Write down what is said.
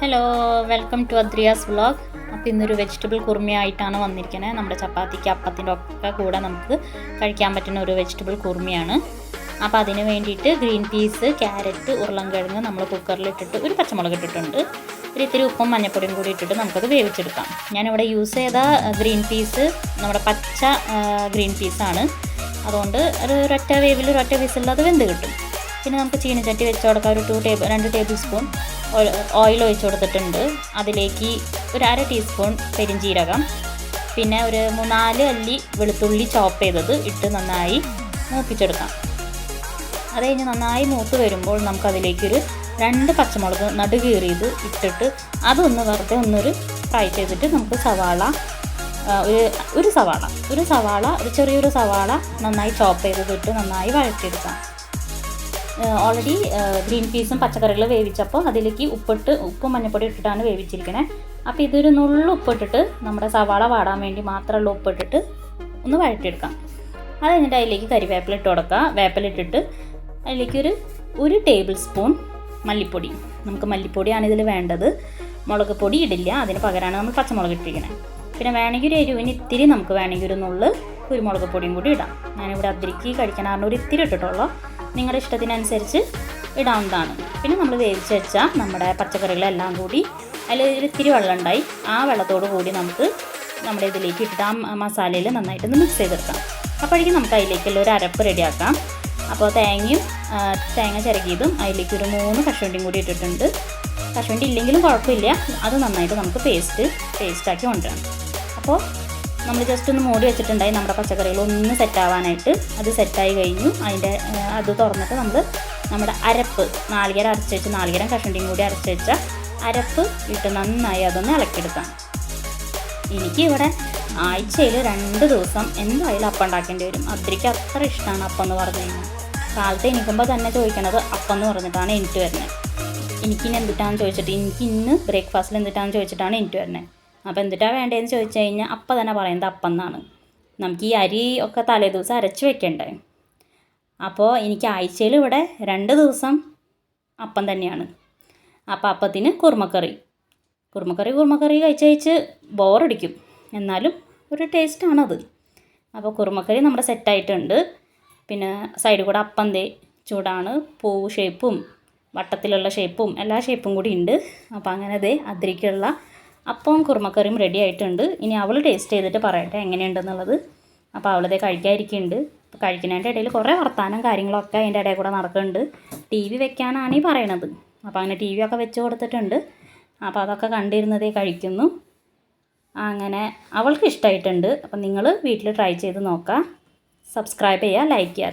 Hello, welcome to Adriya's vlog. അപ്പോൾ ഇന്നൊരു vegetable കുറുമയായിട്ടാണ് വന്നിരിക്കുന്നത്. നമ്മുടെ ചപ്പാത്തിക്ക് അപ്പത്തിൻ്റെ ഒക്കെ കൂടെ നമുക്ക് കഴിക്കാൻ പറ്റുന്ന ഒരു വെജിറ്റബിൾ കുറുമയാണ്. അപ്പോൾ അതിന് വേണ്ടിയിട്ട് ഗ്രീൻ പീസ്, ക്യാരറ്റ്, ഉരുളൻകിഴങ്ങ് നമ്മൾ കുക്കറിലിട്ടിട്ട് ഒരു പച്ചമുളക് ഇട്ടിട്ടുണ്ട്. ഇത്തിരി ഉപ്പും മഞ്ഞൾപ്പൊടിയും കൂടി ഇട്ടിട്ട് നമുക്കത് വേവിച്ചെടുക്കാം. ഞാനിവിടെ യൂസ് ചെയ്ത ഗ്രീൻ പീസ് നമ്മുടെ പച്ച ഗ്രീൻ പീസാണ്. അതുകൊണ്ട് ഒരൊറ്റ വേവിൽ ഒരൊറ്റ വിസിൽ അത് വെന്ത് കിട്ടും. പിന്നെ നമുക്ക് ചീനച്ചട്ടി വെച്ച് കൊടുക്കാം. ഒരു 2 ടേബിൾ സ്പൂൺ ഓയിൽ ഒഴിച്ച് കൊടുത്തിട്ടുണ്ട്. അതിലേക്ക് ഒരു 1/2 ടീസ്പൂൺ പെരിഞ്ചീരകം, പിന്നെ ഒരു 3-4 അല്ലി വെളുത്തുള്ളി ചോപ്പ് ചെയ്തത് ഇട്ട് നന്നായി മൂപ്പിച്ചെടുക്കാം. അത് കഴിഞ്ഞ് നന്നായി മൂത്ത് വരുമ്പോൾ നമുക്കതിലേക്കൊരു 2 പച്ചമുളക് നടുകീറിയത് ഇട്ടിട്ട് അതൊന്ന് വെറുതെ ഒന്നൊരു ഫ്രൈ ചെയ്തിട്ട് നമുക്ക് ചെറിയൊരു സവാള നന്നായി ചോപ്പ് ചെയ്തിട്ട് നന്നായി വഴറ്റിയെടുക്കാം. ഓൾറെഡി ഗ്രീൻ പീസും പച്ചക്കറികൾ വേവിച്ചപ്പോൾ അതിലേക്ക് ഉപ്പും മഞ്ഞൾപ്പൊടി ഇട്ടിട്ടാണ് വേവിച്ചിരിക്കുന്നത്. അപ്പോൾ ഇതൊരു നുള്ളു ഉപ്പിട്ടിട്ട് നമ്മുടെ സവാള വാടാൻ വേണ്ടി മാത്രമുള്ള ഉപ്പിട്ടിട്ട് ഒന്ന് വഴറ്റിയെടുക്കാം. അത് കഴിഞ്ഞിട്ട് അതിലേക്ക് കരിവേപ്പില ഇട്ട് കൊടുക്കുക. വേപ്പിലിട്ടിട്ട് അതിലേക്ക് ഒരു ടേബിൾ സ്പൂൺ മല്ലിപ്പൊടി. നമുക്ക് മല്ലിപ്പൊടിയാണ് ഇതിൽ വേണ്ടത്, മുളക് പൊടി ഇടില്ല. അതിന് പകരമാണ് നമ്മൾ പച്ചമുളക് ഇട്ടിരിക്കുന്നത്. പിന്നെ വേണമെങ്കിൽ ഒരു എരിവിന് ഇത്തിരി നമുക്ക് വേണമെങ്കിൽ ഒരു നുള്ളു കുരുമുളക് പൊടിയും കൂടി ഇടാം. ഞാനിവിടെ അതിലേക്ക് കഴിക്കാനാണ് ഒരു ഇത്തിരി ഇട്ടിട്ടുള്ളൂ. നിങ്ങളുടെ ഇഷ്ടത്തിനനുസരിച്ച് ഇടാവുന്നതാണ്. പിന്നെ നമ്മൾ വേവിച്ച് വെച്ചാൽ നമ്മുടെ പച്ചക്കറികളെല്ലാം കൂടി അതിൽ ഇത്തിരി വെള്ളം ഉണ്ടായി. ആ വെള്ളത്തോട് കൂടി നമുക്ക് നമ്മുടെ ഇതിലേക്ക് ഇട്ടിട്ട് ആ മസാലയിൽ നന്നായിട്ടൊന്ന് മിക്സ് ചെയ്തെടുക്കാം. അപ്പോഴേക്കും നമുക്ക് അതിലേക്കുള്ള ഒരു അരപ്പ് റെഡിയാക്കാം. അപ്പോൾ തേങ്ങ ചിരകിയതും അതിലേക്ക് ഒരു 3 കശുവണ്ടിയും കൂടി ഇട്ടിട്ടുണ്ട്. കശുവണ്ടി ഇല്ലെങ്കിലും കുഴപ്പമില്ല, അത് നന്നായിട്ട് നമുക്ക് പേസ്റ്റാക്കി കൊണ്ടുവരാം. അപ്പോൾ നമ്മൾ ജസ്റ്റ് ഒന്ന് മൂടി വെച്ചിട്ടുണ്ടായി നമ്മുടെ പച്ചക്കറികൾ ഒന്ന് സെറ്റാവാനായിട്ട്. അത് സെറ്റായി കഴിഞ്ഞു. അത് തുറന്നിട്ട് നമ്മുടെ അരപ്പ് നാളികേരം അരച്ച് വെച്ച്, നാളികേരം കശുവണ്ടിയും കൂടി അരച്ച് വെച്ച അരപ്പ് ഇട്ട് നന്നായി അതൊന്ന് ഇളക്കിയെടുക്കാം. എനിക്ക് ഇവിടെ ആഴ്ചയിൽ 2 ദിവസം എന്തായാലും അപ്പം ഉണ്ടാക്കേണ്ടി വരും. അദ്രിക്ക് അത്ര ഇഷ്ടമാണ് അപ്പം എന്ന് പറഞ്ഞു കഴിഞ്ഞാൽ. കാലത്ത് എണീക്കുമ്പോൾ തന്നെ ചോദിക്കണത് അപ്പം എന്ന് പറഞ്ഞിട്ടാണ് എനിക്ക് വരുന്നത്. എനിക്കിനി എന്തിട്ടാണെന്ന് ചോദിച്ചിട്ട്, എനിക്ക് ഇന്ന് ബ്രേക്ക്ഫാസ്റ്റിൽ എന്തിട്ടാണെന്ന് ചോദിച്ചിട്ടാണ് എനിക്ക് വരുന്നത്. അപ്പോൾ എന്തിട്ടാണ് വേണ്ടതെന്ന് ചോദിച്ചു കഴിഞ്ഞാൽ അപ്പം തന്നെ പറയുന്നത് അപ്പം എന്നാണ്. നമുക്ക് ഈ അരി ഒക്കെ തലേ ദിവസം അരച്ച് വെക്കണ്ടേ. അപ്പോൾ എനിക്ക് ആഴ്ചയിൽ ഇവിടെ 2 ദിവസം അപ്പം തന്നെയാണ്. അപ്പോൾ അപ്പത്തിന് കുറുമക്കറി കഴിച്ച് ബോറടിക്കും, എന്നാലും ഒരു ടേസ്റ്റാണത്. അപ്പോൾ കുറുമക്കറി നമ്മുടെ സെറ്റായിട്ടുണ്ട്. പിന്നെ സൈഡിൽ കൂടെ അപ്പം ചൂടാണ്. പൂവ് ഷേപ്പും വട്ടത്തിലുള്ള ഷേപ്പും എല്ലാ ഷേപ്പും കൂടി ഉണ്ട്. അപ്പോൾ അങ്ങനെ അതിലേക്കുള്ള അപ്പവും കുറുമക്കറിയും റെഡി ആയിട്ടുണ്ട്. ഇനി അവൾ ടേസ്റ്റ് ചെയ്തിട്ട് പറയട്ടെ എങ്ങനെയുണ്ടെന്നുള്ളത്. അപ്പോൾ അവളതേ കഴിക്കാതിരിക്കുന്നുണ്ട്. അപ്പോൾ കഴിക്കുന്നതിൻ്റെ ഇടയിൽ കുറേ വർത്താനം കാര്യങ്ങളൊക്കെ അതിൻ്റെ ഇടയിൽ കൂടെ നടക്കുന്നുണ്ട്. TV വെക്കാനാണ് ഈ പറയണത്. അപ്പോൾ അങ്ങനെ TV ഒക്കെ വെച്ച് കൊടുത്തിട്ടുണ്ട്. അപ്പോൾ അതൊക്കെ കണ്ടിരുന്നതേ കഴിക്കുന്നു. അങ്ങനെ അവൾക്ക് ഇഷ്ടമായിട്ടുണ്ട്. അപ്പം നിങ്ങൾ വീട്ടിൽ ട്രൈ ചെയ്ത് നോക്കുക. സബ്സ്ക്രൈബ് ചെയ്യുക, ലൈക്ക് ചെയ്യുക.